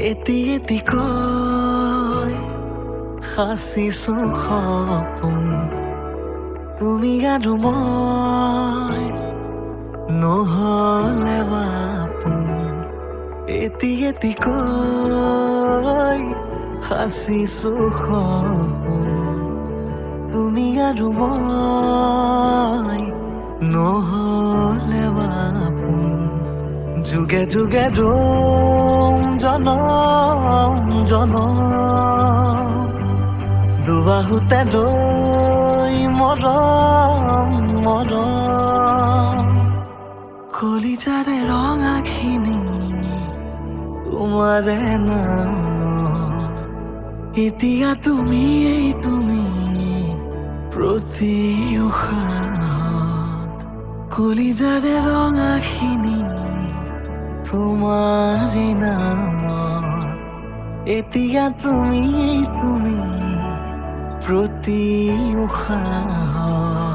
এটি এটিকৈ সাঁচিছো সপোন তুমি আৰু মই নহ'লে বাপোন এটি এটিকৈ সাঁচিছো সপোন তুমি আৰু মই নহ'লে বাপোন যুগে যুগে ৰম জনম জনম দুবাহুতে লৈ মৰম মৰম কলিজাৰে ৰঙাখিনি তোমাৰে নাম এতিয়া তুমি প্ৰতি উশাহত কলিজাৰে ৰঙাখিনি তোমাৰে নাম এতিয়া তুমি প্ৰতি উশাহত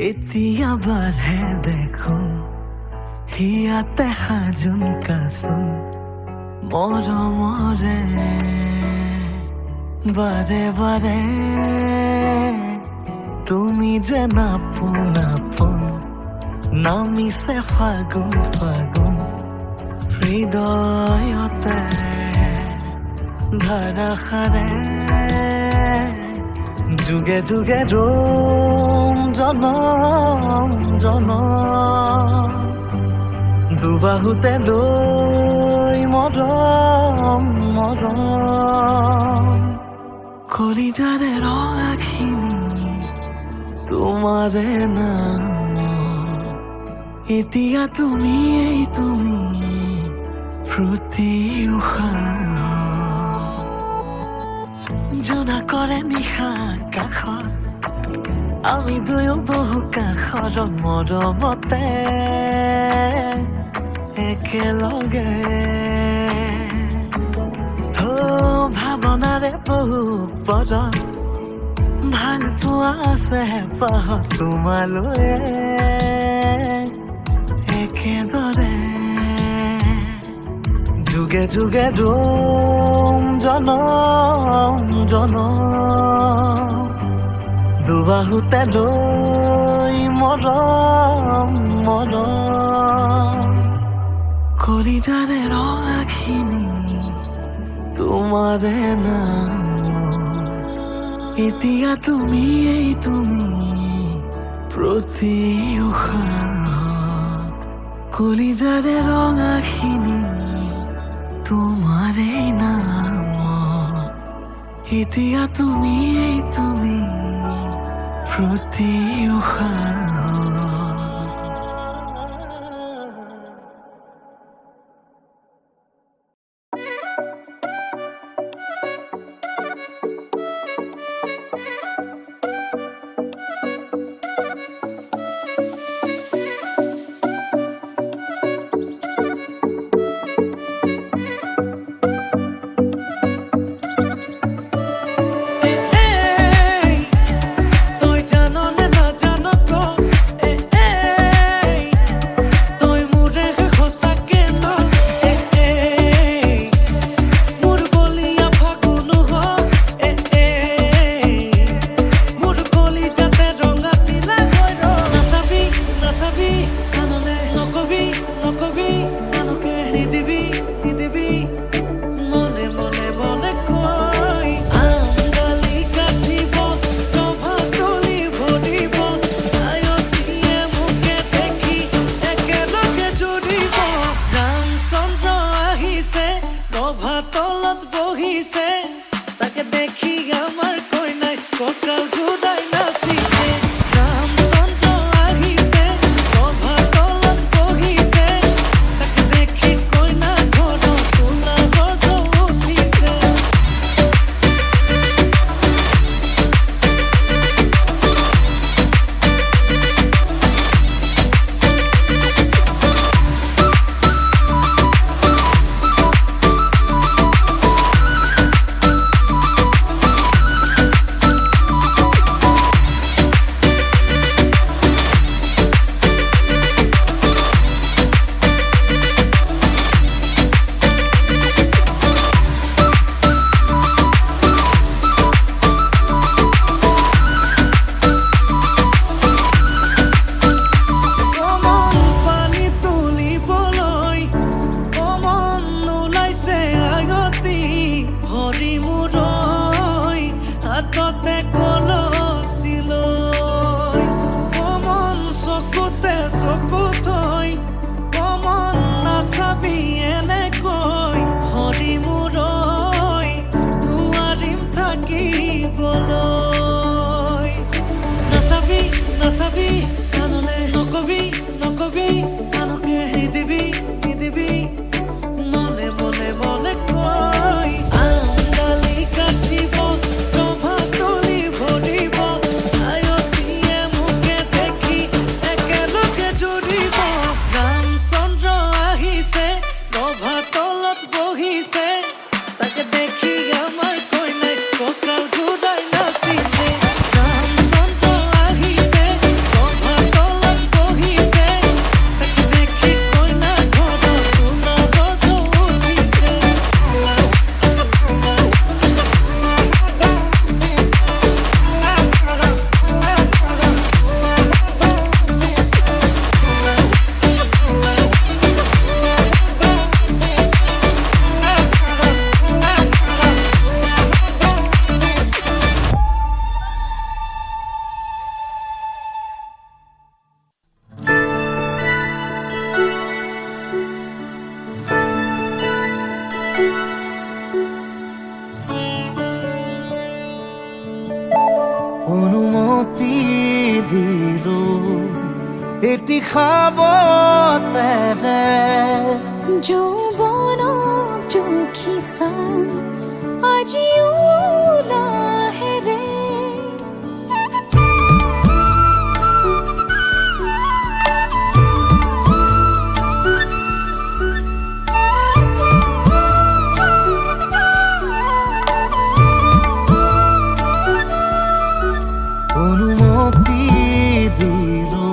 এতিয়া বাঢ়ে দেখোঁ হিয়াতে সাজোন কাচোন মৰমৰে বাৰে বাৰে তুমি যে নাপোন নামিছে ফাগুন ফাগুন হৃদয়তে ধাৰাসাৰে যুগে যুগে ৰম জনম জনম দুবাহুতে লৈ মৰম মৰম কলিজাৰে ৰঙাখিনি তোমাৰে নাম এতিয়া তুমি প্ৰতি উশাহত জোনা কৰে নিশা কাষত আমি দুয়ো বহু কাষৰ মৰমতে একেলগে ভাৱনাৰে বহু পদ ভাল পোৱা আছে হেঁপাহত তোমালৈ একেবাৰে যুগে যুগে ৰম জনম জনম দুবাহুতে লৈ মৰম মৰম কলিজাৰে ৰঙাখিনি তোমাৰে নাম এতিয়া তুমি প্ৰতি উশাহত কলিজাৰে ৰঙাখিনি তোমাৰে নাম এতিয়া তুমি প্ৰতি উশাহত তই জাননে নাজান খাব তেৰে যৌৱনক জুখি চাম আজিও লাহেৰে অনুমতি দিলো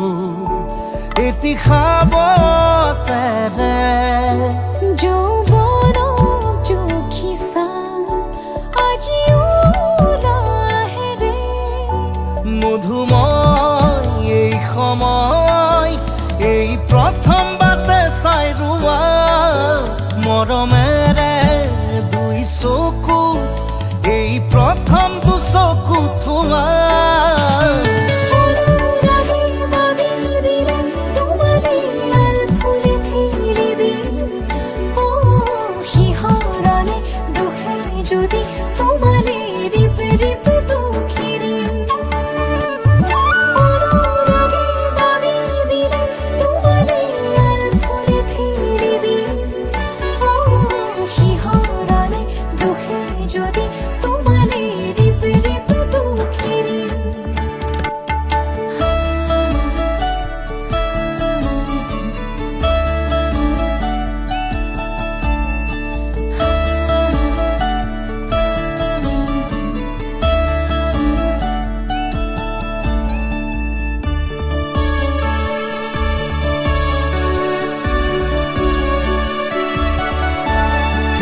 এটি খাব তেৰে যৌৱনক জুখি চাম আজিও লাহেৰে মধুময় এই সময় এই প্ৰথম বাটে চাই ৰোৱা মৰমেৰে দুই চকু এই প্ৰথম দুচকু থোৱা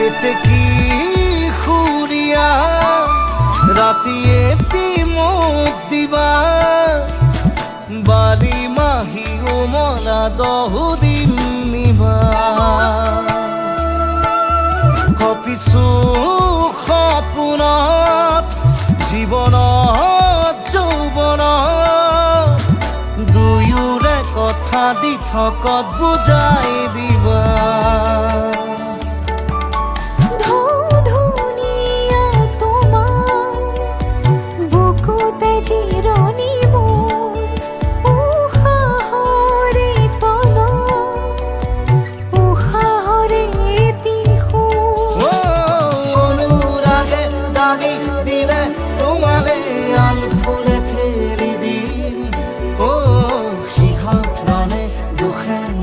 কেতেকী সুৰীয়া ৰাতি এটি মোক দিবা বালি মাহী উমলা দহুদিন নিবা কপিছো সপোনত জীৱনত যৌৱনত দুয়োৰে কথা দি থকত বুজাই দিবা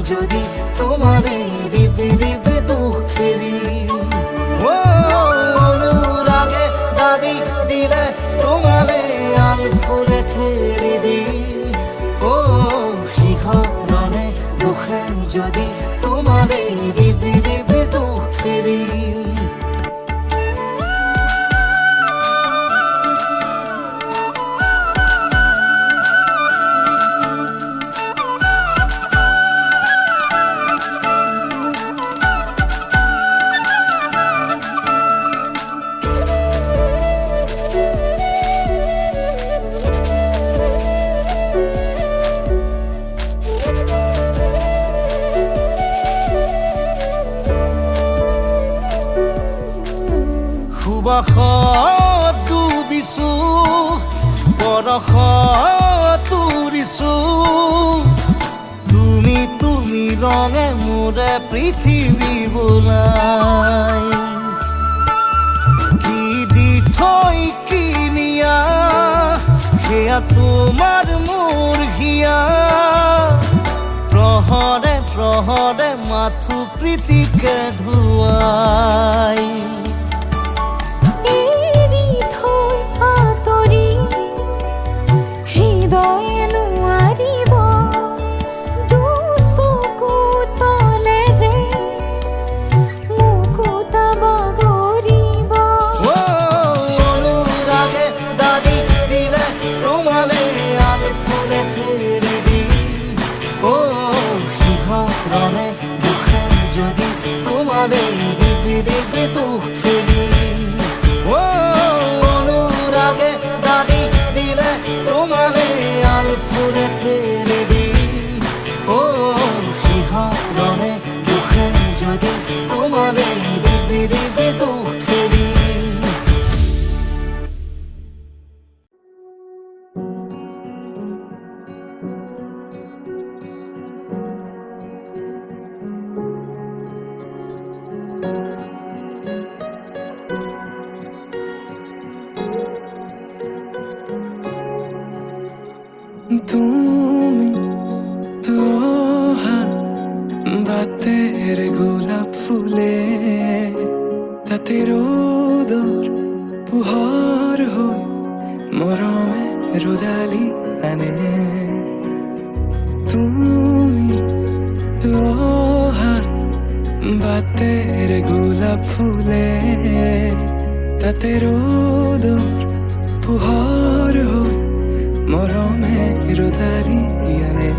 যদি তোমারে রিবে রিবে দুঃখেরি অনুরাগে দাবি দিলে তোমারে আল ফুলে ফেরি দিন ও শিহরণে দুঃখে যদি তোমারে রিবে রিবে দুঃখেরি সুবাসত ডুবিছো বৰষত তুৰিছো তুমি তুমি ৰঙে মোৰে পৃথিৱী বোলাই কি দি থৈ কিনিয়া সেয়া তোমাৰ মোৰ হিয়া প্ৰহৰে প্ৰহৰে মাথো প্ৰীতিকে ধুৱাই যদি তোমারে রিবে রিবে দুঃখেরি অনুরাগে দাবি দিলে তোমারে আল ফুলে ফেলে দিন ও শিহরণে দুঃখে যদি তোমারে রিবে রিবে দুঃখেরি বাতের গোলাপ ফুলে তাতে রোদর পোহর হই মরমে রোদালি আনে তুমি লোহার বাতের গোলাপ ফুলে তাতে রোদর পোহর হই মরমে রোদালি আনে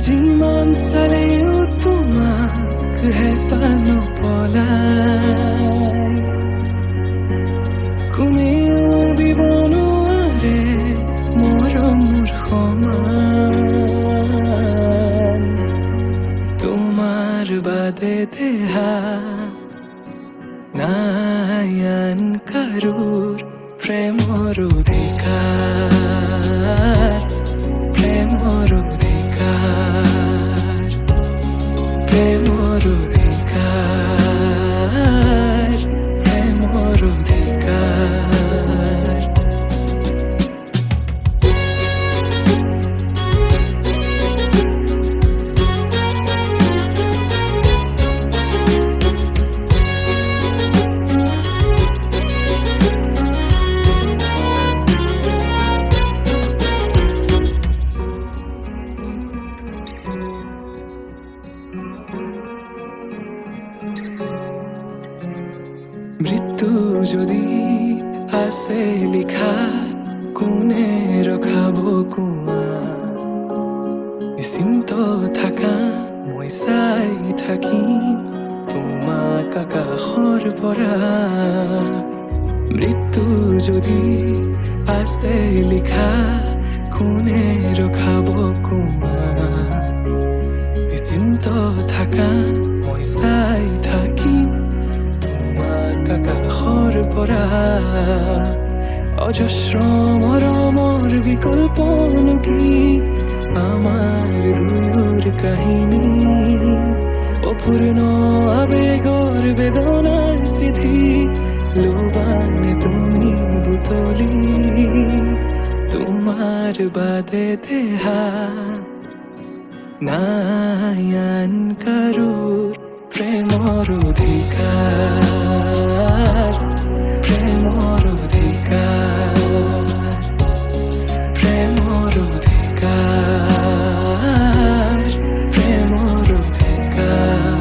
যিমান চালেও তোমাক হেঁপানো পলাই কোনেও দিব নোৱাৰে মৰমৰ সমান তোমাৰ বাদে দেহা নাই আন কাৰোৰ প্ৰেমৰ অধিকাৰ প্ৰেমৰ অধিকাৰ প্ৰেমৰ অধিকাৰ প্ৰেমৰ অধিকাৰ মৃত্যু যদি আছে লিখা কোনে ৰখাব কোৱা নিশ্চিন্ত থাকা মই চাই থাকিম তোমাক আকাশৰ পৰা মৃত্যু যদি আছে লিখা কোনে ৰখাব কোৱা নিশ্চিন্ত থাকা মই চাই থাকিম আকাশৰ পৰা অজস্ৰ মৰমৰ বিকল্পনো কি আমাৰ দুয়োৰ কাহিনী অপূৰ্ণ আবেগৰ বেদনাৰ চিঠি লোবানে তুমি বুটলি তোমাৰ বাদে দেহা নাই আন কাৰোৰ প্ৰেমৰ অধিকাৰ প্ৰেমৰ অধিকাৰ প্ৰেমৰ অধিকাৰ প্ৰেমৰ অধিকাৰ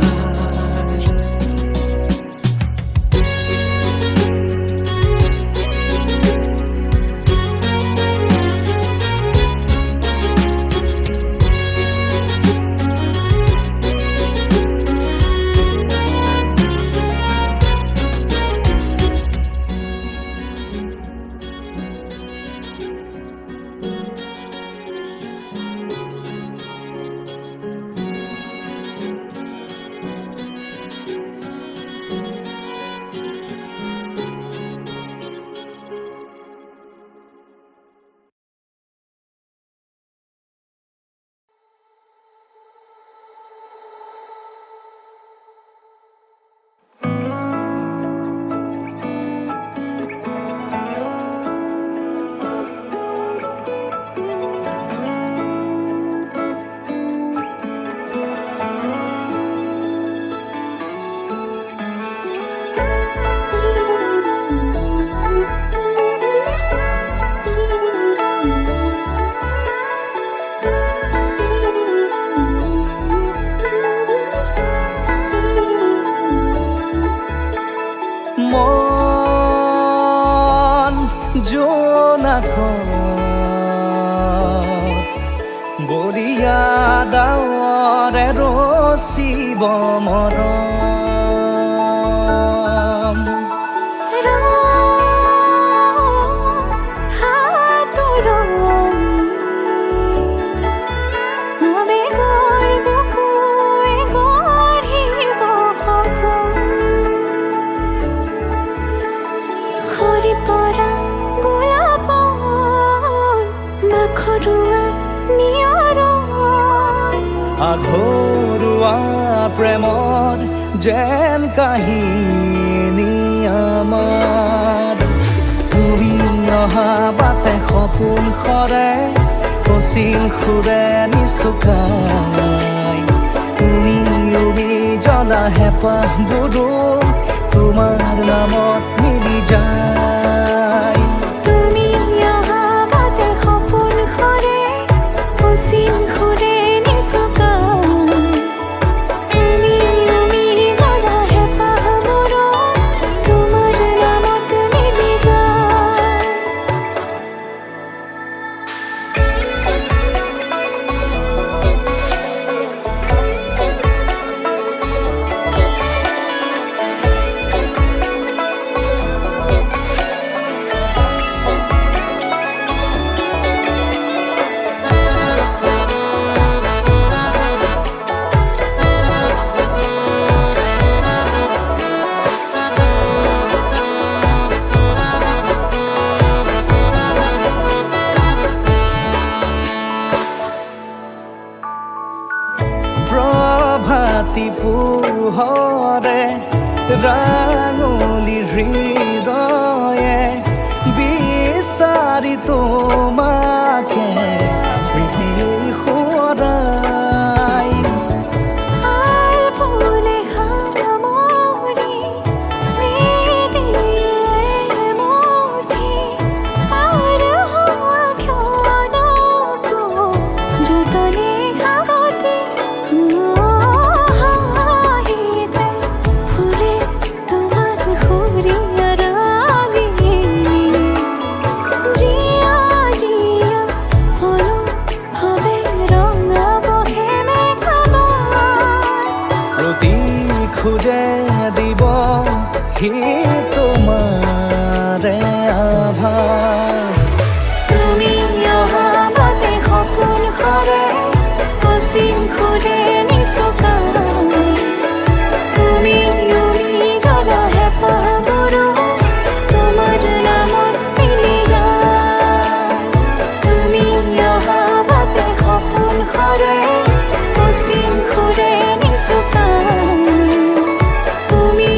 মন জোনাকত বৰিয়া ডাৱৰে ৰচিব মৰম আধৰুৱা প্ৰেমৰ যেন কাহিনী আমাৰ তুমি অহা বাটে সপোন সৰে কচিল সুৰে নিচুকাই জ্বলা হেঁপাহবোৰো তোমাৰ নামত মিলি যায় তুমি অহা বাটে সপোন সৰে অচিন সুৰে নিচুকাই তুমি জ্বলা হেঁপাহবোৰো তোমাৰ নামত মিলি যায় প্ৰভাতী পোহৰে ৰাঙলী হৃদয়ে বিচাৰি তোমাকে স্মৃতি সোঁৱৰাই আৰ ফুলে সামৰি স্মৃতিয়ে মুঠি পাৰ হোৱা ক্ষণকো যতনে সাৱটি হাঁহিতে ফুলে তোমাক সুৰীয়া ৰাগি জিয়া জিয়া হলো হবে ৰঙাব প্ৰতি খোজে দিব সি তোমাৰে আভাস তুমি অহা বাটে সপোন সৰে অচিন সুৰে নিচুকাই তুমি জ্বলা হেঁপাহবোৰো তোমাৰ নামত মিলি যায় তুমি অহা বাটে সপোন সৰে অচিন সুৰে নিচুকাই তুমি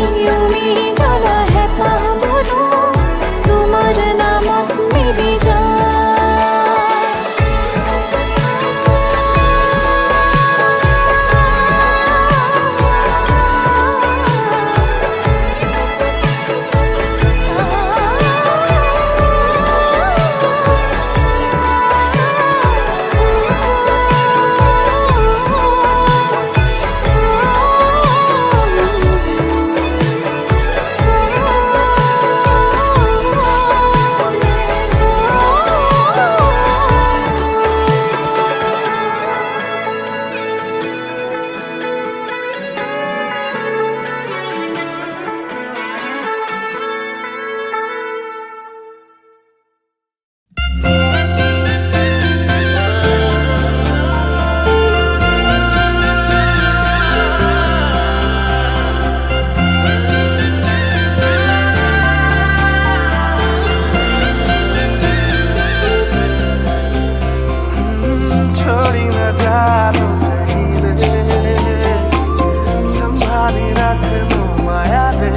জ্বলা হেঁপাহবোৰো তোমাৰ নামত মিলি যায় छोड़ी न जानो कहीं रे संभाली रख लो माया रे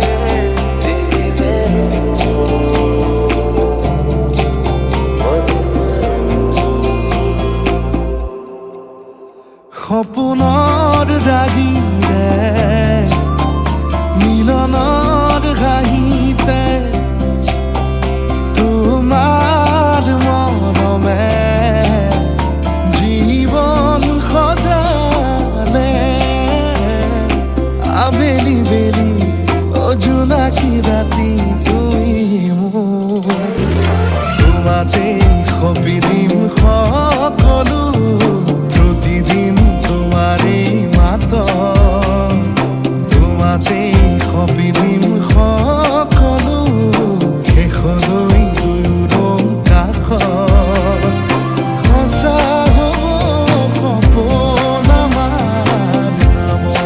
সপোনৰ ৰাগিৰে মিলনৰ ঘাঁহিতে তোমাৰ মৰমে জীবন সজালে আবেলি বেলি অজোনাকি ৰাতি তুমি মোৰ তোমাতে সপি দিম সকলো প্ৰতিদিন তোমাৰে মাত তোমাতে সপি দিম সকলো শেষলৈ দুয়ো কাষত সঁচা হ'ব সপোন আমাৰ নামত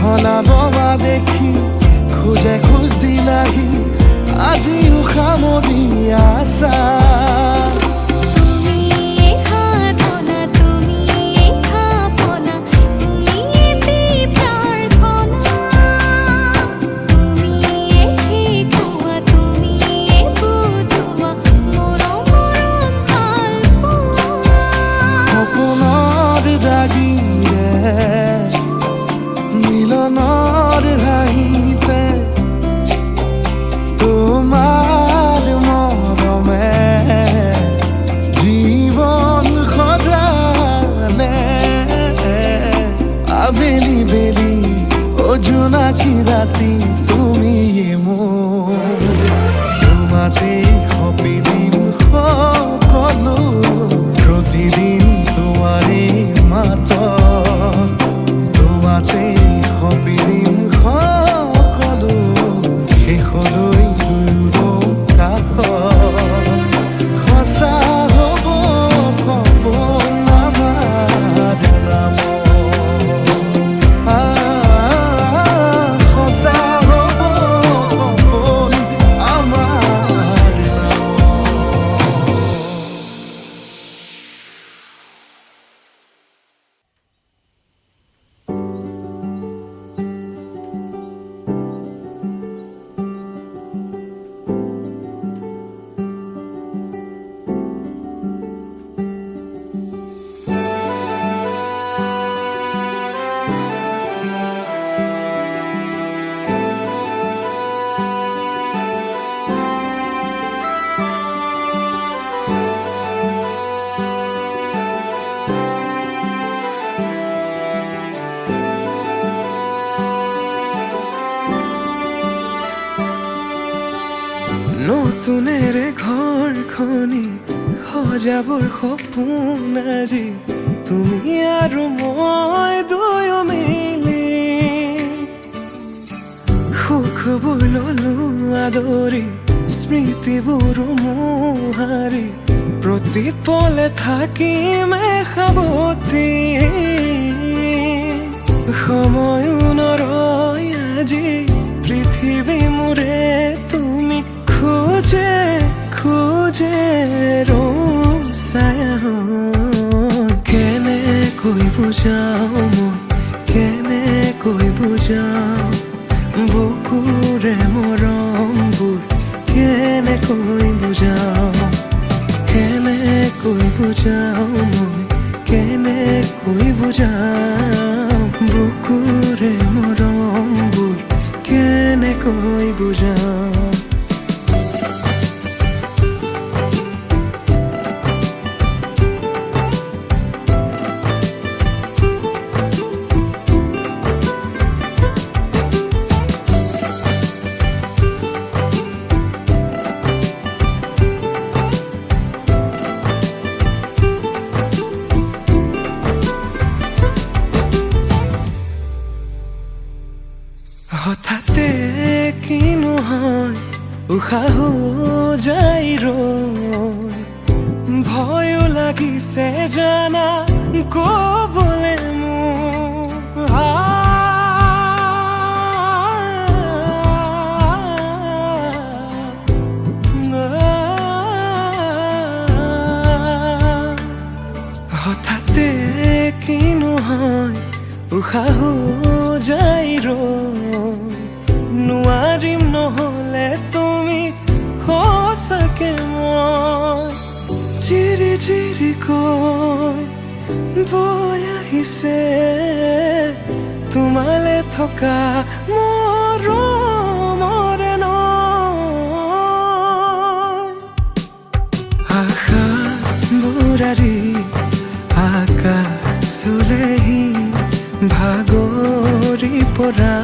হলাবমা দেখি খোজে খোজ দিলাহি আজিও সামৰি আছা মিলনৰ হাঁহিতে তোমাৰ মৰমে জীৱন সজালে আবেলি বেলি জোনাকী ৰাতি তুমিয়ে মোৰ তোমাতে সপি দিম সকলো প্ৰতিদিন তোমাৰে মাতত তোমাতে সপি দিম সকলো শেষলৈ দুয়োৰ কাষত সঁচা হ'ব সপোন আমাৰ নামত সঁচা হ'ব সপোন আমাৰ নামত নতুনেৰে ঘৰখনি সজাবৰ সপোন আজি তুমি আৰু মই দুয়ো মিলি সুখবোৰ ললো আদৰি স্মৃতিবোৰ মোহাৰি প্ৰতি পলে থাকিম সাৱতি সময়ো নৰয় আজি পৃথিৱী মোৰে তুমি খোজে খোজে ৰচায়া কেনেকৈ বুজাও মই কেনেকৈ বুজাও বুকুৰে মৰমবোৰ কেনেকৈ বুজাও কেনেকৈ বুজাও মই কেনেকৈ বুজাও বুকুৰে মৰমবোৰ কেনেকৈ বুজাও হঠাতে কিনো হয় উশাহো যাই ৰৈ ভয়ো লাগিছে জানা ক'বলে মোৰ হঠাতে কিনো হয় উশাহো যাই ৰৈ নোৱাৰিম নহ'লে তুমি সঁচাকে মই চিৰি চিৰিকৈ বৈ আহিছে তোমালে থকা মৰমৰে নৈ আশাবোৰ আজি আকাশলেহি ভাগৰি পৰা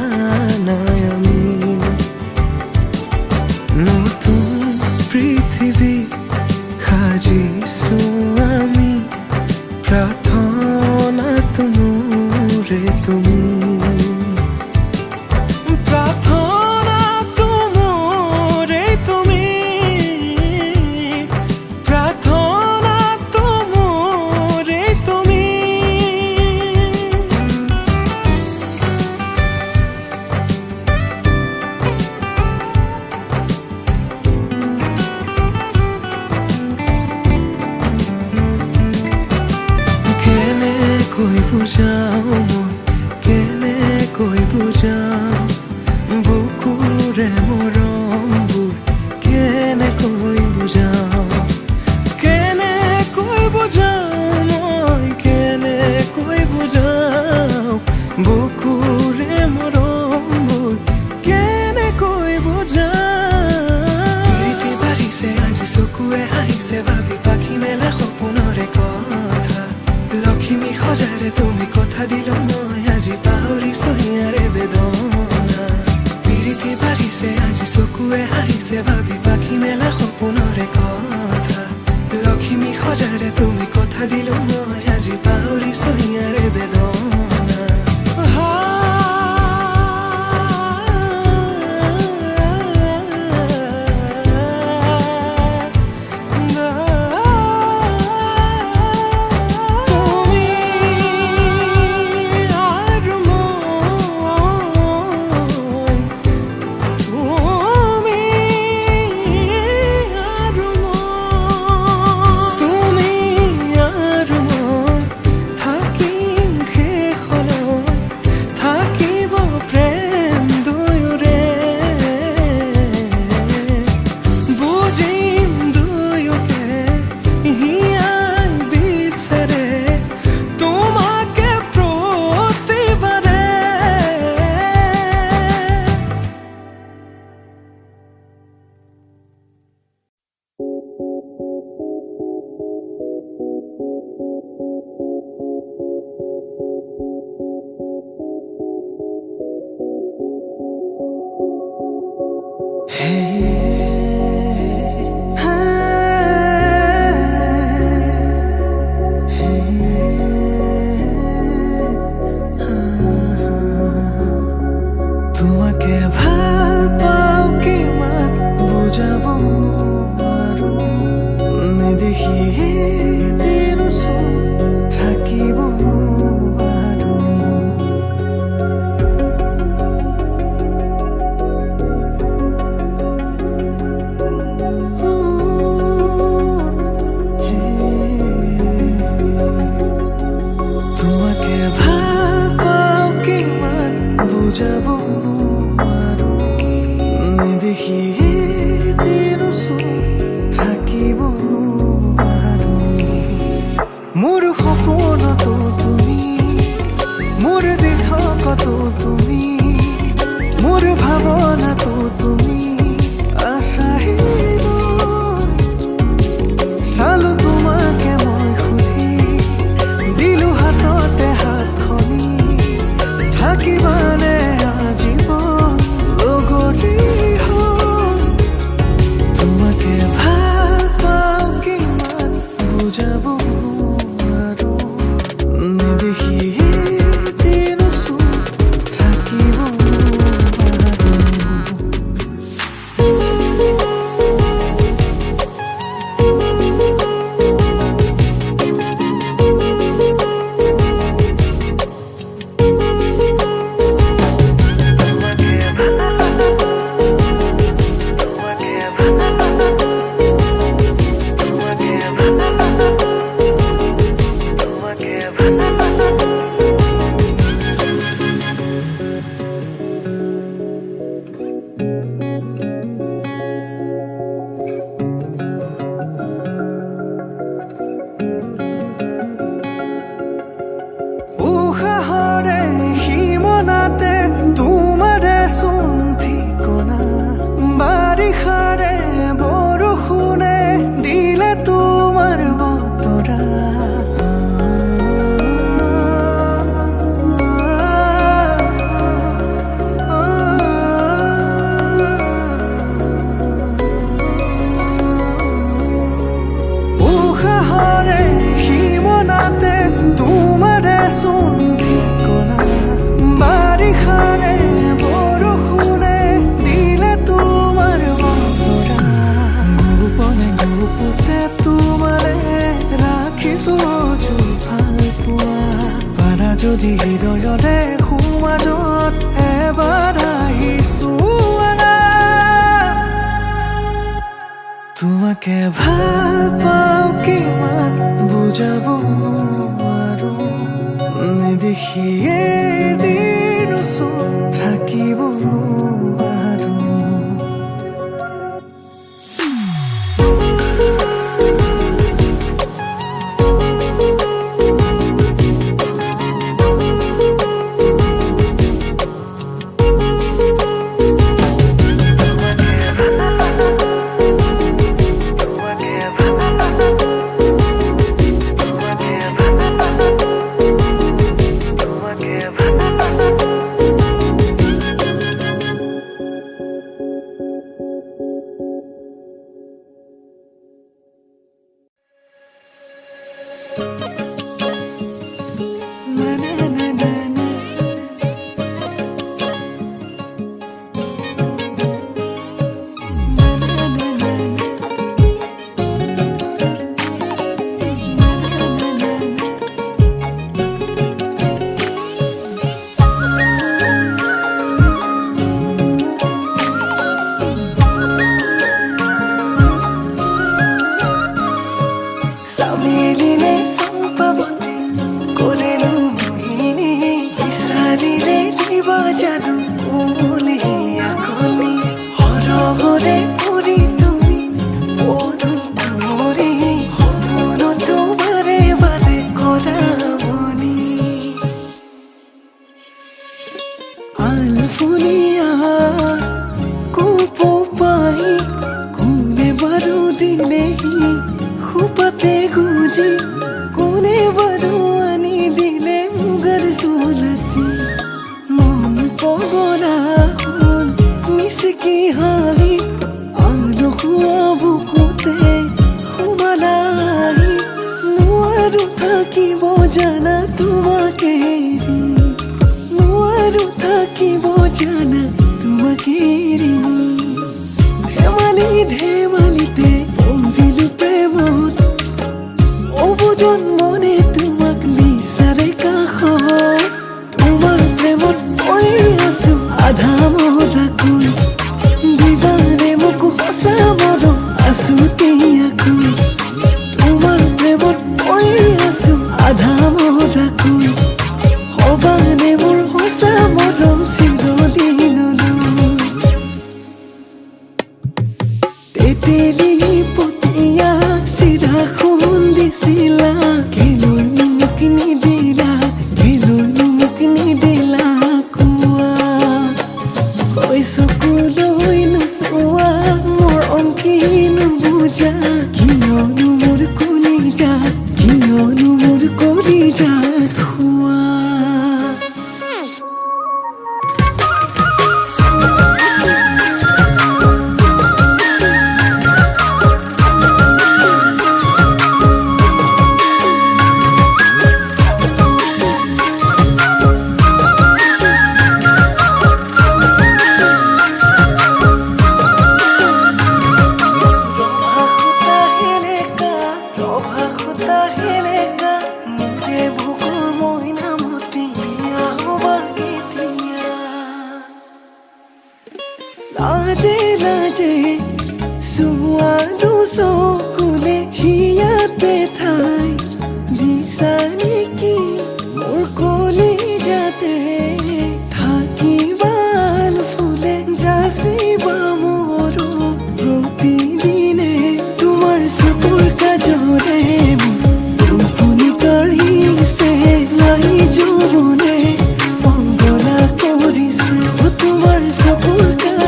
নাই আমি নতুন পৃথিৱী সাজিছো আমি প্ৰাৰ্থনা তোমোৰে তুমি প্ৰাৰ্থনা তোমোৰে তুমি প্ৰাৰ্থনা তোমোৰে তুমি বুজাও মই কেনেকৈ বুজাও বুকুৰে মৰমবোৰ কেনেকৈ বুজাও কেনেকৈ বুজাও মই কেনেকৈ বুজাও বুকুৰে মৰমবোৰ কেনেকৈ বুজাও প্ৰীতি বাঢ়িছে আজি চকুৱে হাঁহিছে ভাবি পাখি মেলা সপোনৰে কথা লক্ষ্মী সজাৰে তুমি কথা দিলো মই আজি পাহৰিছো হিয়াৰে বেদনা প্ৰীতি বাঢ়িছে আজি চকুৱে হাঁহিছে ভাবি পাখি মেলা সপোনৰে কথা লক্ষ্মী সজাৰে তুমি কথা দিলো মই আজি পাহৰিছো হিয়াৰে বেদনা তোমাকে ভাল পাও কিমান বুজাব নোৱাৰো নেদেখি দিনচোন থাকিব নোৱাৰো তোমাকে ভাল পাও কিমান বুজাব নোৱাৰো নেদেখি দিনচোন থাকিব নোৱাৰো মোৰ সপোনতো তুমি মোৰ দিঠকতো তুমি মোৰ ভাৱনাতো তুমি আছাহিনো চালো তোমাকে মই সুধি দিলো হাততে হাতখনি থাকিবানে আজীৱন লগৰী হৈ তোমাকে ভাল পাও কিমান বুজাব নোৱাৰো নেদেখি দিনচোন থাকিব নোৱাৰো উশাহৰে সীমনাতে তোমাৰে চোন ঠিকনা বাৰিষাৰে বৰষুণে দিলে তোমাৰ বতৰা উশাহৰে সীমনাতে তোমাৰে চোন ঠিকনা বাৰিষাৰে বৰষুণে দিলে তোমাৰ বতৰা গোপনে গোপতে তোমাৰে ৰাখিছো ভাল পোৱা পাৰা যদি হৃদয়ৰে সোমাজত এবাৰ আহিছো তোমাকে ভাল পাও কিমান বুজাব নোৱাৰো দেখিয়ে দিন ওচৰত থাকিব নোৱাৰো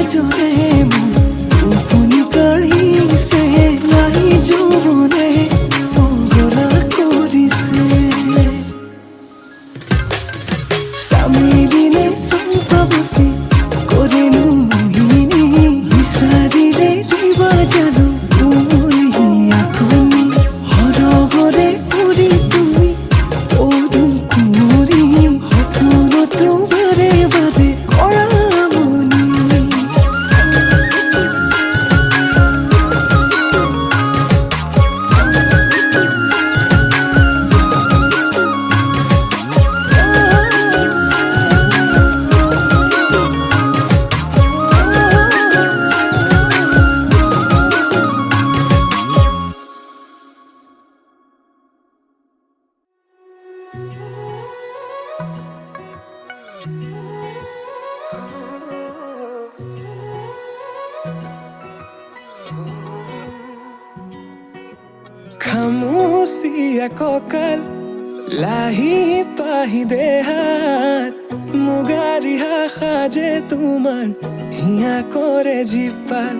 Jore mu upuni karhise খামুচিয়া কঁকাল লাহি পাহি দেহাত মুগা ৰিহা সাজে তোমাৰ হিয়া কৰে জীপাল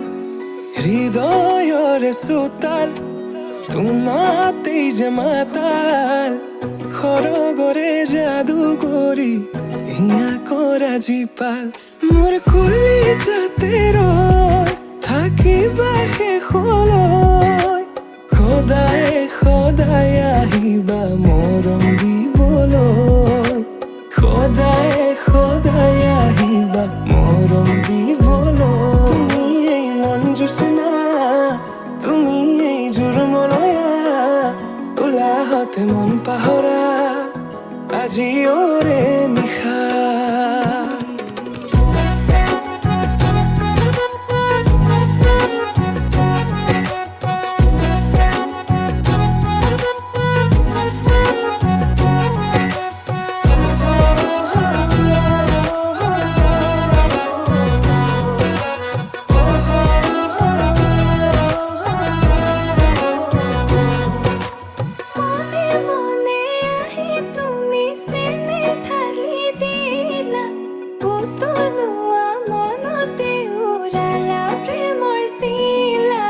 হৃদয়ৰে চোতাল তোমাতেই যে মাতাল সৰগৰে যাদু কৰি হিয়া কৰা জীপাল মোৰ কলিজাতে ৰৈ থাকিবা শেষলৈ সদায় সদায় আহিবা মৰম দিবলৈ সদায় সদায় আহিবা মৰম দিবলৈ তুমি এই মন জোচনা তুমি এই জোৰমলয়া উলাহতে মন পাহৰা আজি ওৰে নিশা মনে মনে আহি তুমি চেনে ঢালি দিলা পুতলুৱা মনতে উৰালা প্ৰেমৰ চিলা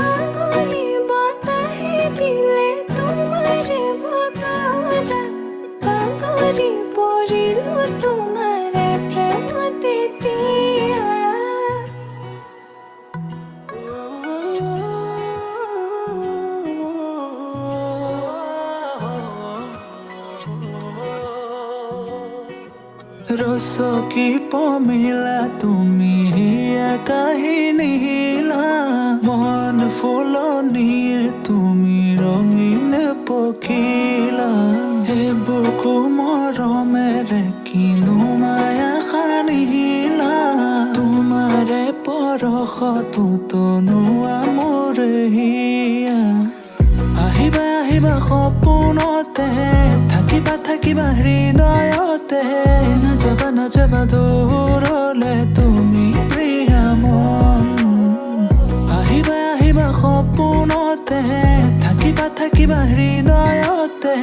আঙুলি বতাহে দিলে তোমাৰে বতৰা পাগৰি পৰিলো তোমাৰে প্ৰেমতে দিয়া ৰচকী পমিলা তুমি কাহিনী হিলা মন ফুলনিৰ তুমি ৰঙীন পখিলা হে বুকু মৰমেৰে কিনো মায়া সানিলা তোমাৰে পৰশতো তনুৱা মোৰ হিয়া আহিবা আহিবা সপোনতে থাকিবা থাকিবা হৃদয়তে নাযাবা নাযাবা দূৰলে তুমি প্ৰিয়া মন আহিবা আহিবা সপোনতে থাকিবা থাকিবা হৃদয়তে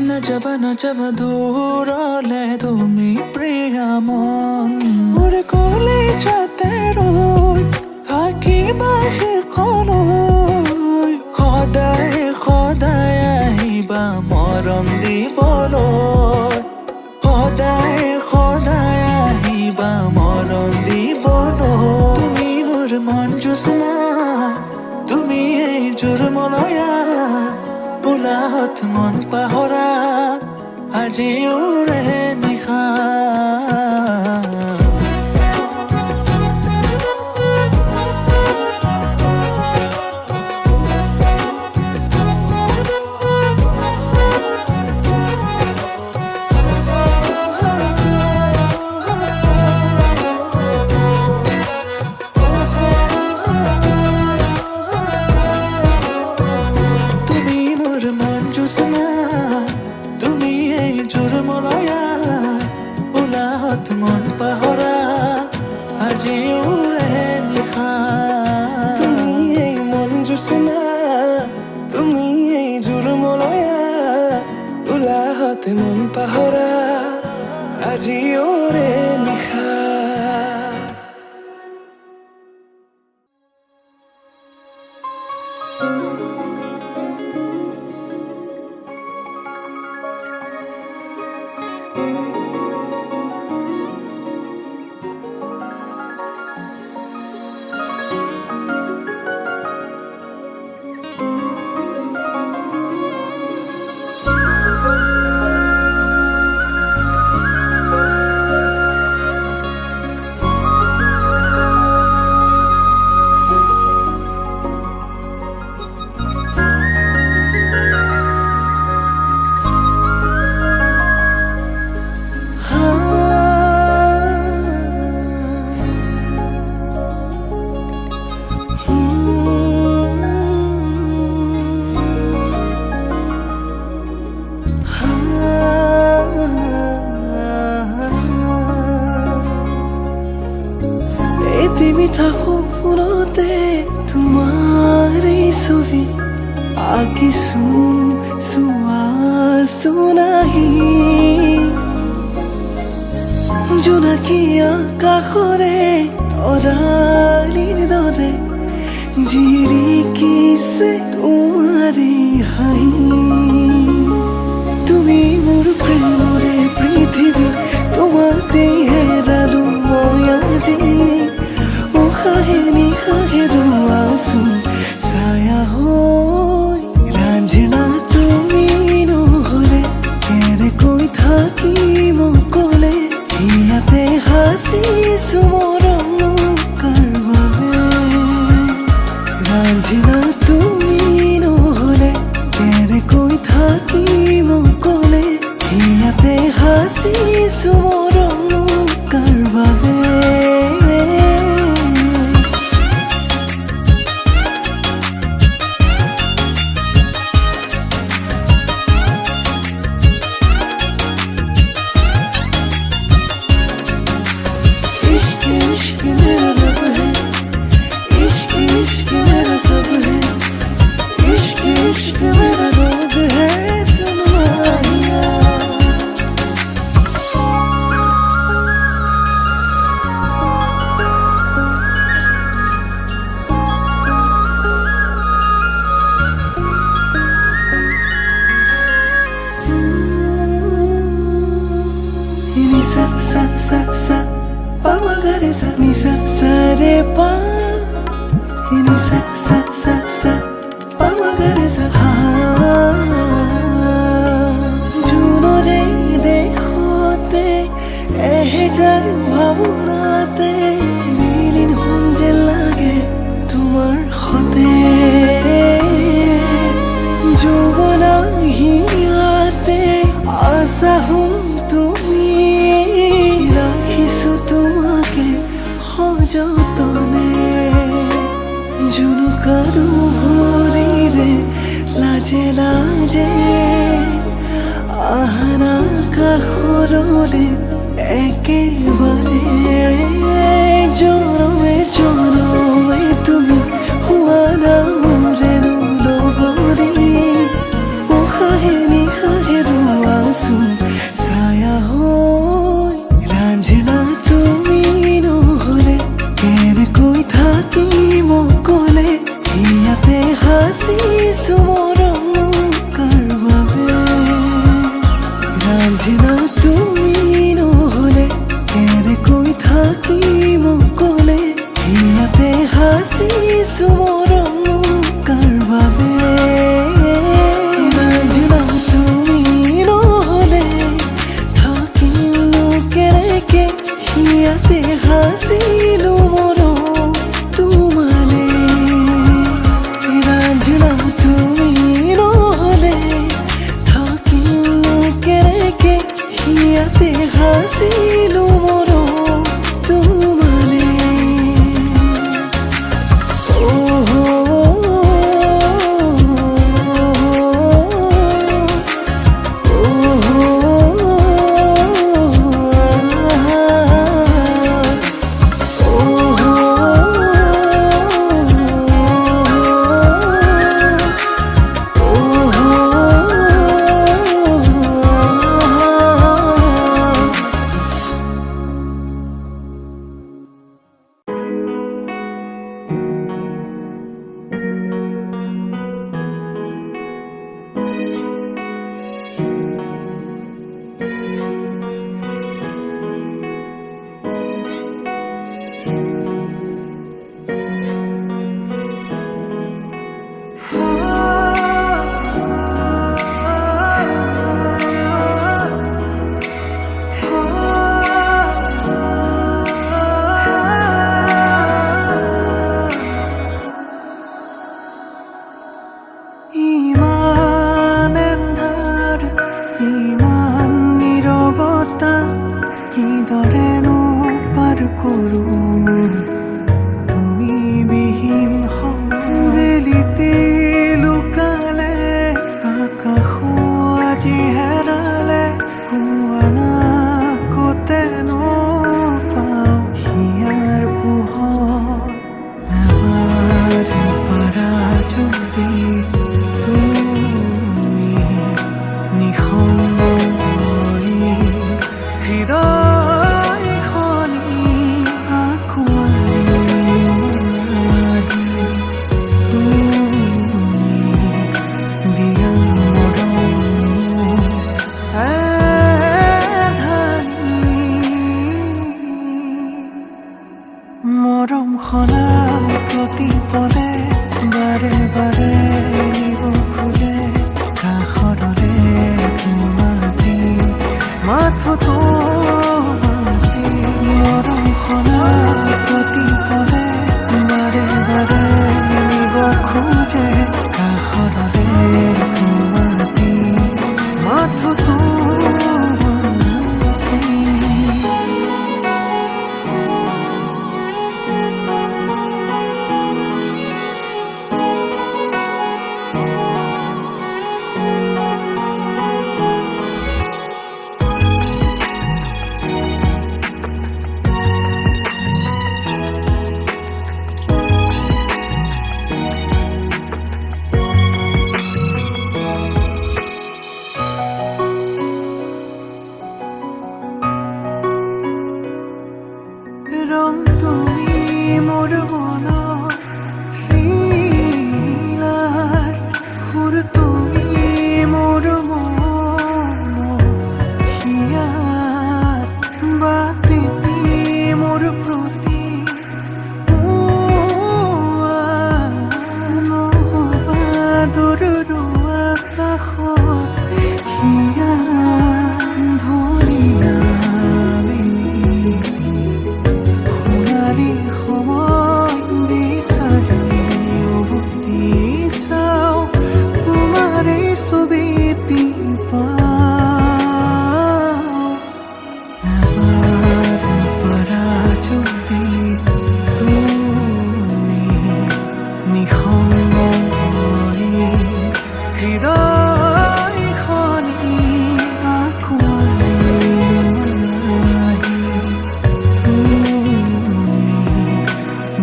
নাযাবা নাযাবা দূৰলে তুমি প্ৰিয়া মন মোৰ কলিজাতে ৰৈ থাকিবা শেষলৈ সদায় সদায় আহিবা মৰম দিবলৈ সদায় সদায় আহিবা মৰম দিবলৈ তুমি মোৰ মন জোচনা তুমি এই জোৰমলয়া উলাহত মন পাহৰা আজি ওৰে নিশা তুমি মোৰ মন জোচনা তুমি এই জোৰমলয়া উলাহত মন পাহৰা আজি ওৰে নিশা তুমি এই মন জোচনা তুমি এই জোৰমলয়া উলাহতে মন পাহৰা আজি ওৰে নিশা মিঠা সপোনতে তোমাৰ এই ছবি আঁকিছো চোৱাচো নাহি জোনাকী আকাশৰে তৰালিৰ দৰে জিৰিকিছে তোমাৰে হাঁহি তুমি মোৰ প্ৰেমৰে পৃথিৱী তোমাতে হেৰালো মই আজি উশাহে নিশাহে ৰোৱাচোন ছায়া হৈ ৰাঞ্জনা তুমি নহ'লে কেনেকৈ থাকিম অকলে ইয়াতে সাঁচিছো মৰম কাৰ বাবে ৰাঞ্জনা তুমি নহ'লে কেনেকৈ থাকিম অকলে ইয়াতে সাঁচিছো মৰম কাৰ বাবে इश्क मेरा रब है इश्क इश्क मेरा सब है इश्क इश्क मेरा रोग है सुनवाइया ni sa sa sa sa pa ma ga re sa ni sa sa re pa ni sa sa sa sa pa ma ga re sa ha juno re dekhote ehejar bhavonate milin hon je lage tumar khote jogona hiate asa hum তুমি রাখিছো তোমাকে সযতনে জুনুকা দুভৰিৰে লাজে লাজে আহানা কাষৰলে একেবাৰে জনমে জনমে তুমি হোৱা না মোৰে লগৰী উশাহে নিশাহে ৰোৱাচোন ছায়া হৈ ৰাঞ্জনা তুমি নহ'লে কেনেকৈ থাকিম অকলে ইয়াতে সাঁচিছো মৰম কাৰ বাবে ৰাঞ্জনা তুমি নহ'লে কেনেকৈ থাকিম অকলে ইয়াতে সাঁচিছো মৰম কাৰ বাবে ৰাঞ্জনা তুমি নহ'লে থাকিমনো কেনেকে ইয়াতে সাঁচিলো মৰম তোমালে ৰাঞ্জনা তুমি নহ'লে থাকিমনো কেনেকে ইয়াতে সাঁচিলো মৰম তোমালে যদি মৰম সনা প্ৰতিপলে বাৰে বাৰে নিব খোজে কাষৰলে তোমাতি মাথো মাতি মৰম সনা প্ৰতিপলে বাৰে বাৰে নিব খোজে কাষৰলে তোমাতি মাথো ৰং তুমি মোৰ মনৰ চিলাৰ সুৰ তুমি মোৰ মনৰ হিয়াৰ বাতি মোৰ প্ৰতি নহবা দূৰৰ আকাশত হিয়া ধৰিয়া সময় বিচাৰি উভতি চাওঁ তোমাৰে ছবিটি পাওঁ এবাৰ পৰা যদি তুমি নিসংগ হৈ হৃদয়খনি আঁকোৱালি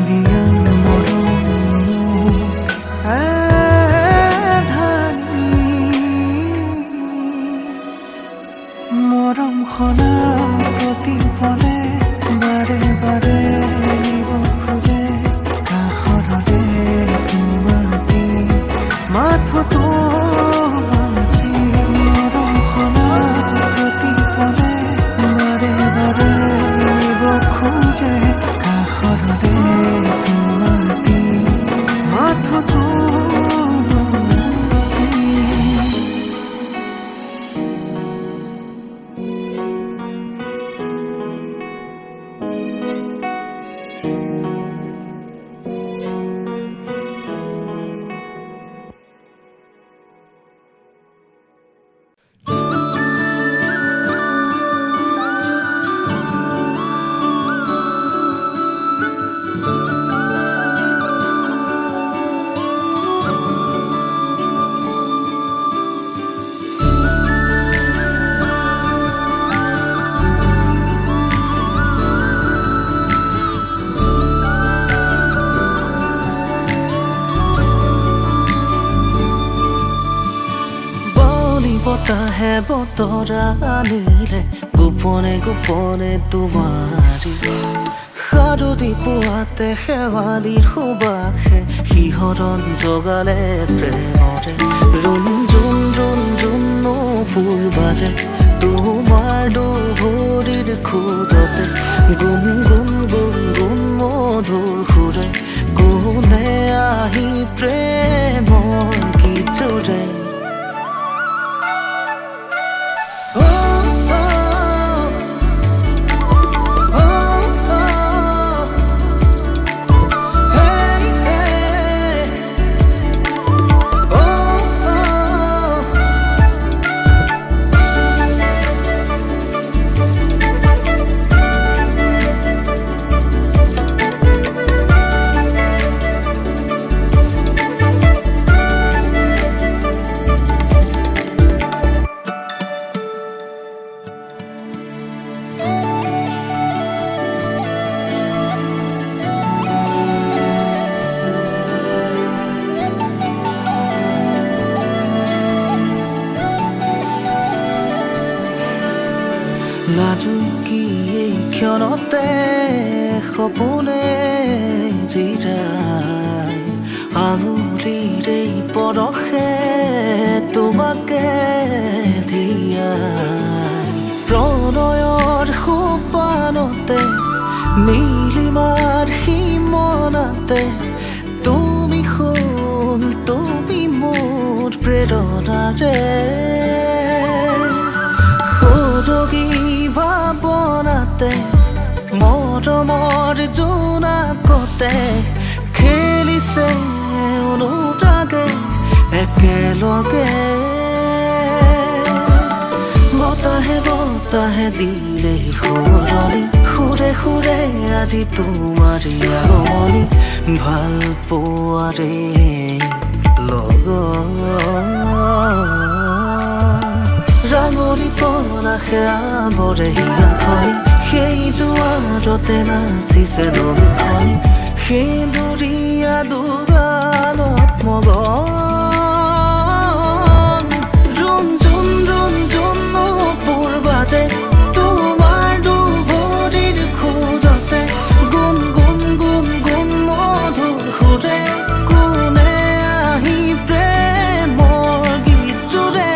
দিয়া মৰম সনা প্ৰতিপলে বাৰে বাৰে নিব খোজে কাষৰলে তোমাতি মাথো মাতি মৰম সনা প্ৰতিপলে বাৰে বাৰে নিব খোজে কাষৰলে তোমাতি মাথো বতাহে বতৰা আনিলে গোপনে গোপনে তোমাৰি সাৰতি পুৱাতে শেৱালিৰ সুবাসে শিহৰণ জগালে প্ৰেমৰে ৰুণ জুন ৰুণ জুন নপুৰ বাজে তোমাৰ দুহৰিৰ খোজতে গুণ গুণ গুণ গুণ মধুৰ সুৰে কোনে আহি প্ৰেমৰ গীত জোৰে লাজুকি এই ক্ষণতে সপোনে জিৰাই আঙুলিৰে পৰশে তোমাকে দিয়াই প্ৰণয়ৰ সোপানতে নীলিমা সীমাৰ সীমনাতে তুমি শুন, তুমি মোৰ প্ৰেৰণাৰে সৰগী ভাৱনাতে মৰমৰ জোনাকতে খেলিছে অনুৰাগে একেলগে বতাহে বতাহে দিলে সুৰণি সুৰে সুৰে আজি তোমাৰ আগমনি ভাল পোৱাৰে লগত ৰাঙনি পৰা সেয়াবৰে হিয়াখনি সেই জোৱাৰতে নাচিছে নৈখনি সেন্দুৰীয়া দুগালত মগন ৰুণজুণ ৰুণজুণ নপুৰ বাজে তোমাৰ দুভৰিৰ খোজতে গুণ গুণ গুণ গুণ মধুৰ সুৰে কোনে আহি প্ৰেমৰ গীত জুৰে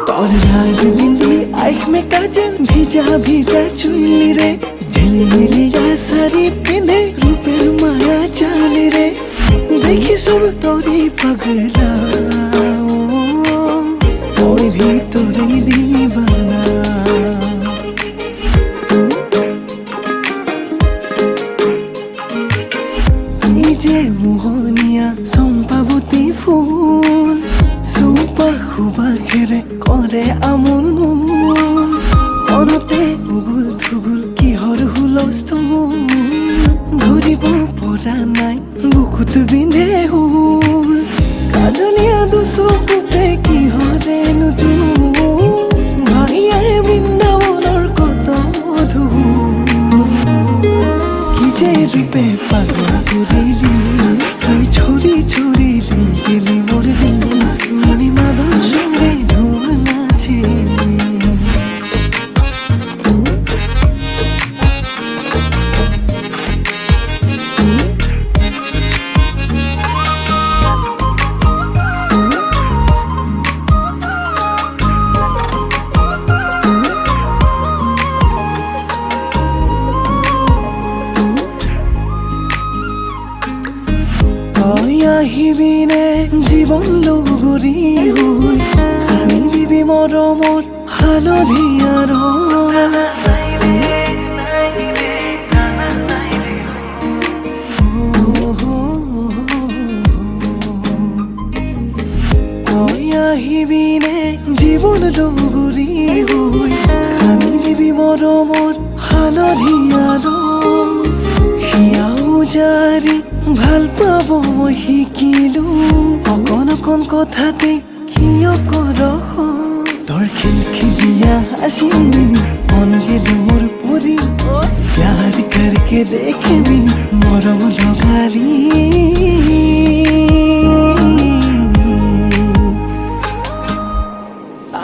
और लाल बिंदी आँख में काजल ভিজা ভিজা চুইলি রে ঝিলমিলি শাড়ি পিনে রূপের মায়া চালে রে দেখি সব তোরে পাগলা ওই ভিতরে দিবানা এই যে মোহনিয়া চম্পাবতী ফুল সুপা খুবা খেৰে কৰে আমোল মোল মনতে উগুল থুগুল কিহৰ হুলস্থুল ধৰিব পৰা নাই বুকুত বিন্ধে হুল কাজলীয়া দুচকুতে কিহৰে নতুন ভাইয়াই বৃন্দাবনৰ কত মধু কি যে ৰূপে পাগল কৰিলি তুই ছড়ি ছড়িলি গেলি মোৰ দিল মিনি মাদল সঙ্গে ধুম নাচিলি আহিবিনে জীৱন লগৰী হৈ সানি দিবি মৰমৰ হালধীয়া ৰং আহিবিনে জীৱন লগৰী হৈ সানি দিবি মৰমৰ হালধীয়া ৰং হিয়াও জাৰি ভাল পাব মই শিকিলো অকণ অকণ কথাতে কিয় কৰ তোৰ খিলখিলিয়া হাসি মিনি মন গেল মোর পরি প্যার করকে দেখবিনি মরম লগালি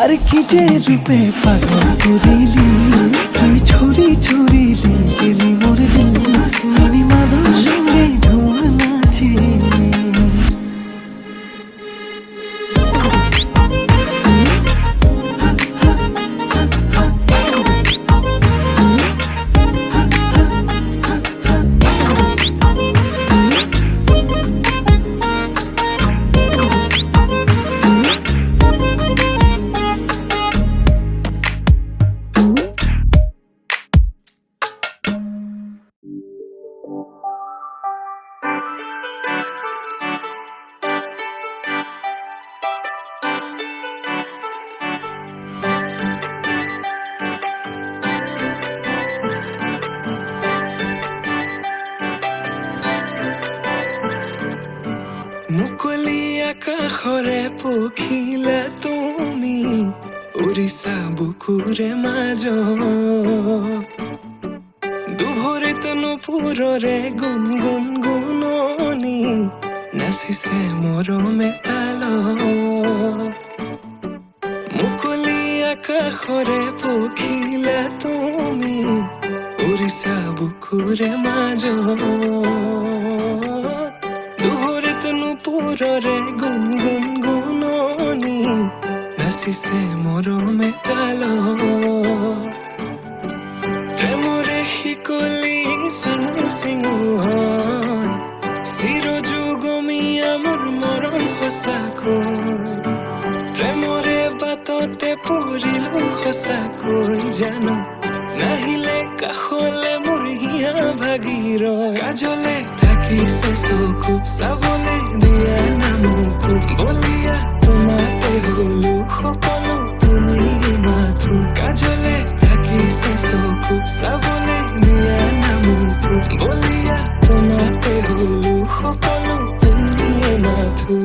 আর কি যে রূপে পাগল করিলি তুই ছড়ি ছড়িলি গেলি মোর দিল মিনি মাদল সঙ্গে ধুম নাচিলি আকাশৰে পখিলা তুমি উৰিছা বুকুৰে মাজত দুভৰিত নুপুৰৰে গুণ গুণ গুণনি নাচিছে মৰমে তালত মুকলি আকাশৰে পখিলা তুমি উৰিছা বুকুৰে মাজত দুভৰিত নুপুৰৰে গুণ গুণ গুণনি নাচিছে মৰমে তালত প্ৰেমৰে শিকলি চিঙু চিঙু হয় চিৰযুগমীয়া মোৰ মৰম সঁচাকৈ প্ৰেমৰে বাটতে পৰিলো সঁচাকৈ জানো নাহিলে কাষলে মোৰ হিয়া ভাগিৰ কাজলে থাকিছে চকু চাবলে দিয়া নামকো বলিয়া তোমাতে হলো সকলো তুমি মাথো কাজলে থাকিছে চকু চাবলে দিয়া নামকো বলিয়া তোমাতে হলো সকলো তুমি মাথো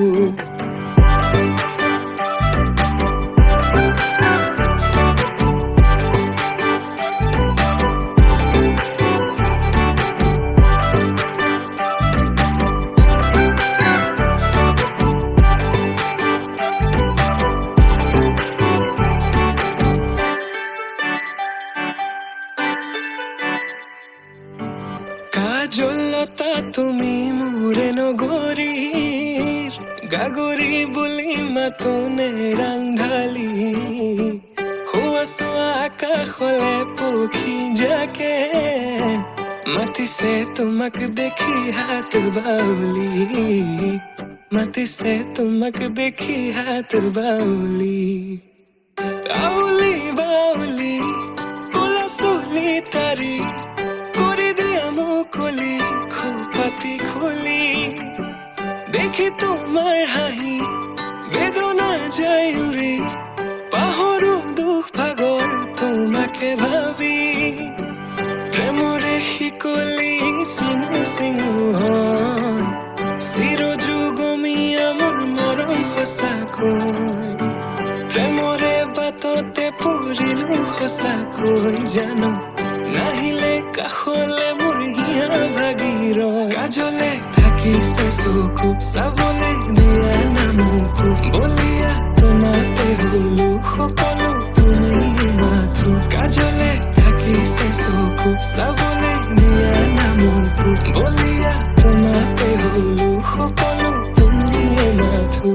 কাজলতা তুমি মোৰে নগৰীৰ গাগৰি বুলি মাতোনে ৰান্ধালি হোৱা চোৱা আকাশলে পক্ষী যাকে মাতিছে তোমাক দেখি হাত বাউলি মাতিছে তোমাক দেখি হাত বাউলি বাউলি বাউলি কলা চুলি তাৰি কৰি দিয়া মুকলি খোপাতি খুলি দেখি তোমাৰ হাঁহি বেদনা যায় উৰি পাহৰো দুখ ভাগৰ তোমাকে ভাবি প্ৰেমৰে শিকলি চিঙু চিঙু হয় চিৰযুগমীয়া মোৰ মৰম সঁচাকৈ প্ৰেমৰে বাটতে পৰিলো সঁচাকৈ জানো নাহিলে কাষলে মোৰ হিয়া ভাগিৰ কাজলে থাকিছে চকু চাবলে দিয়া নামকো বলিয়া তোমাতে হলো সকলো তুমি মাথো কাজলে থাকিছে চকু চাবলে দিয়া নামকো বলিয়া তোমাতে হলো সকলো তুমি মাথো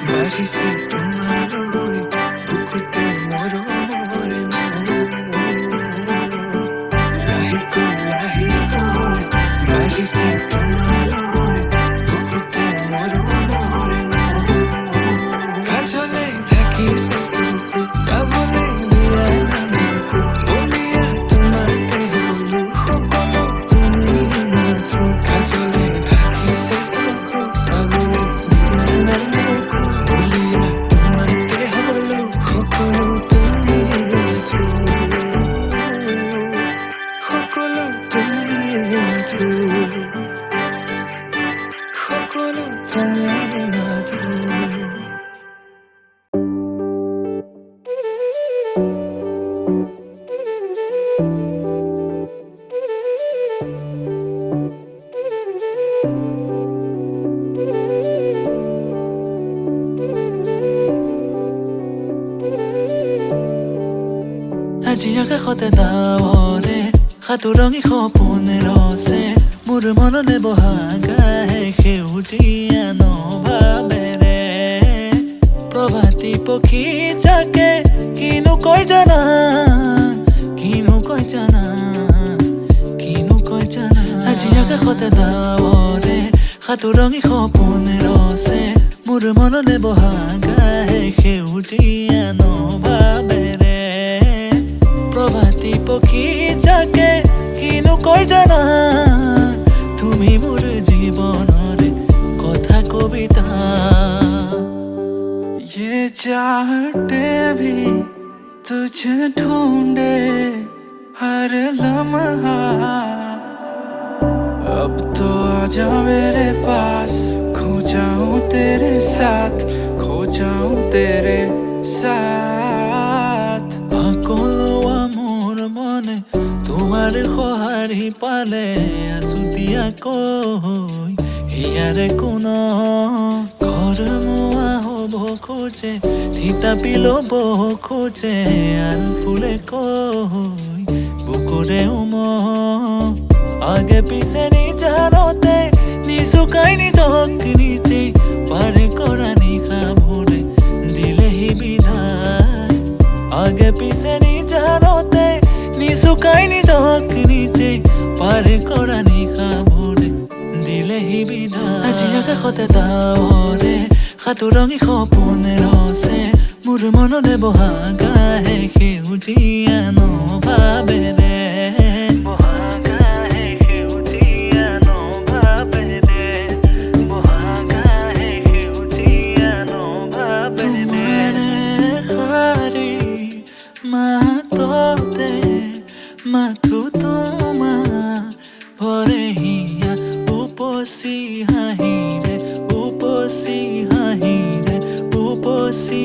বাঢ়িছে তোমালৈ বুকুতে মৰমৰ লাহেকৈ লাহেকৈ বাঢ়িছে তোমালৈ বুকুতে মৰমৰ কাজলে থাকিছে চকু চাবলে দিয়া নামকো বলিয়া তোমাতে হলো সকলো তুমি মাথো কাজলে থাকিছে চকু চাবলে দিয়া নামকো বলিয়া তোমাতে হলো সকলো তুমি মাথো সকলো তুমি মাথো সকলো তুমি মাথো আজি আকাশতে ডাৱৰে সাতোৰঙী সপোন ৰচে মোৰ মনলে বহাগাহে সেউজীয়া নভাৱেৰে প্ৰভাতী পক্ষী যাকে কিনো কয় জানা কিনো কয় জানা কিনো কয় জানা আজি আকাশতে ডাৱৰে সাতোৰঙী সপোন ৰচে মোৰ মনলে বহাগাহে সেউজীয়া নভাৱেৰে প্ৰভাতী পক্ষী যাকে तुझे ढूंढे हर लम्हा अब तो आजा मेरे पास खो जाऊं तेरे साथ खो जाऊं तेरे साथ সকলোৱা মোৰ মনে তোমাৰ সঁহাৰি পালে আছুতীয়া কৈ ইয়াৰে কোন ঘৰমুৱা হ'ব খোজে থিতাপি ল'ব খোজে আৰু ফুলে কৈ বুকুৰে আগে পিছে নিজানতে নিচুকাই নিজক নিজে পাৰে কৰা নিশাবোৰে দিলেহি বিদায় আগে পিছে নিজানতে নিচুকাই নিজক নিজে পাৰে কৰা নিশাবোৰে দিলেহি বিদায় আজি আকাশতে তাৱৰে সাতোৰঙী সপোন ৰচে মোৰ মনলে বহাগাহে সেউজীয়া নভাৱেৰে মাথো তোমাৰ ভৰে হিয়া উপচি হাঁহিৰে উপচি হাঁহিৰে উপচি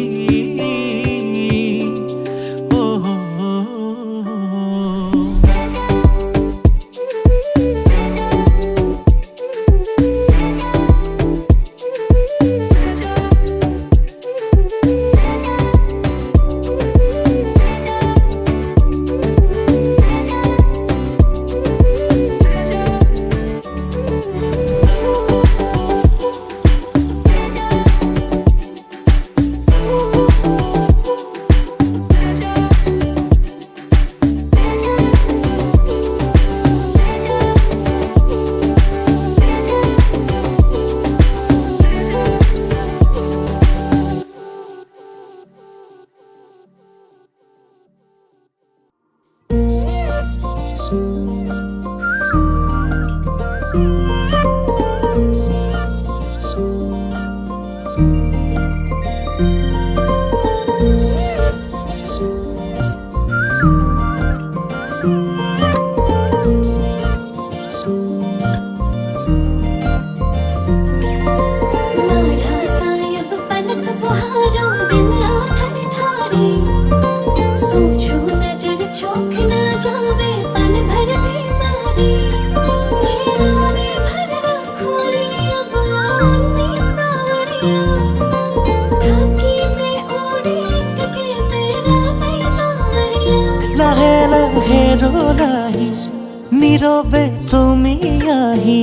নীৰবে তুমি আহি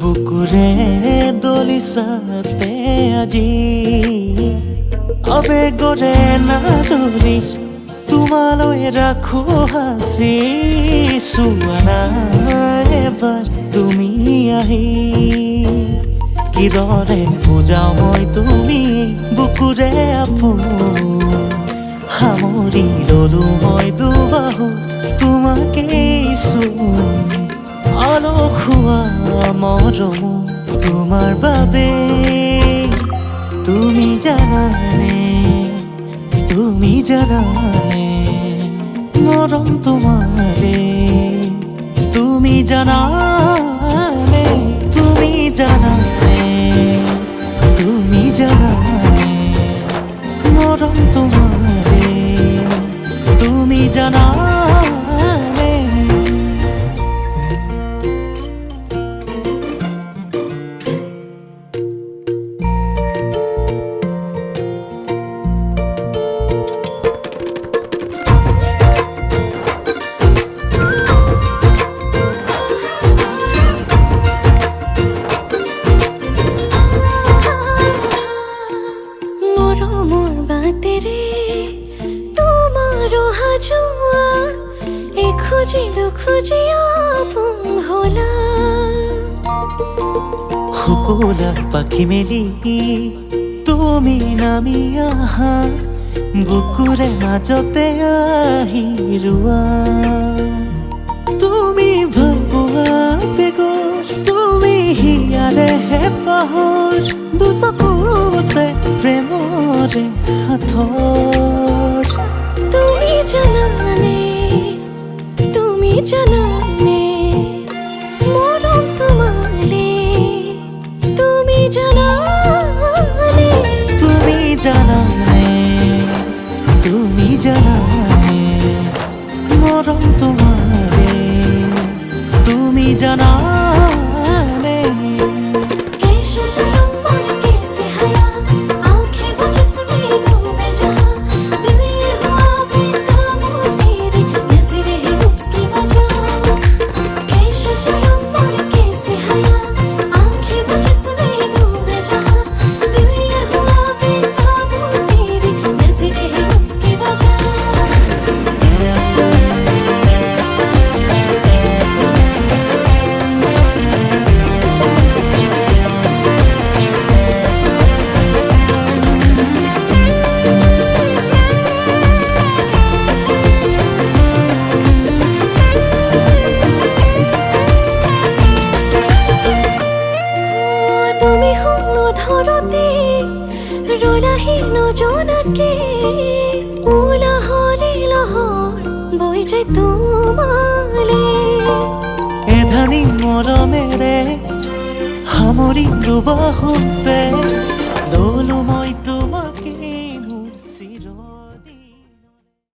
বুকুৰে দলিছাতে আজি আবেগৰে নাজৰি তোমালৈ ৰাখো হাসি চুৱানা এবাৰ তুমি আহি কিদৰে বুজাও মই তুমি বুকুৰে আপোন সামৰি ললো মই দুবাহুত তোমাকে চুন অলসুৱা মৰম তোমাৰ বাবে তুমি জানানে মৰম তোমাৰে তুমি জানানে মৰম তোমাৰে তুমি জানানে শুকুলা পাখি মেলি তুমি নামি আহা বুকুৰে মাজতে আহি ৰোৱা তুমি ভাবোৱা বেগৰ তুমি হিয়াৰে হেঁপাহৰ দুচকুতে প্ৰেমৰে সাঁথৰ তুমি জানানে তুমি জানানে মরম তোমালে তুমি জানানে তুমি জানানে তুমি জানানে মরম তোমারে তুমি জানানে कैसे शर्म और कैसे हया आंखें वो जिसमें डूबे जहां दिल ये हुआ बेकाबू तेरी नजरें है उसकी वजह कैसे शर्म और कैसे हया आंखें वो जिसमें डूबे जहां दिल ये हुआ बेकाबू तेरी नजरें है उसकी वजह তুমি শুনো ধৰতে ৰলাহি নজনাকে উলাহৰে লহৰ বৈ যায় তোমালে এধানি মৰমেৰে সামৰি দুবাহুতে ললো মই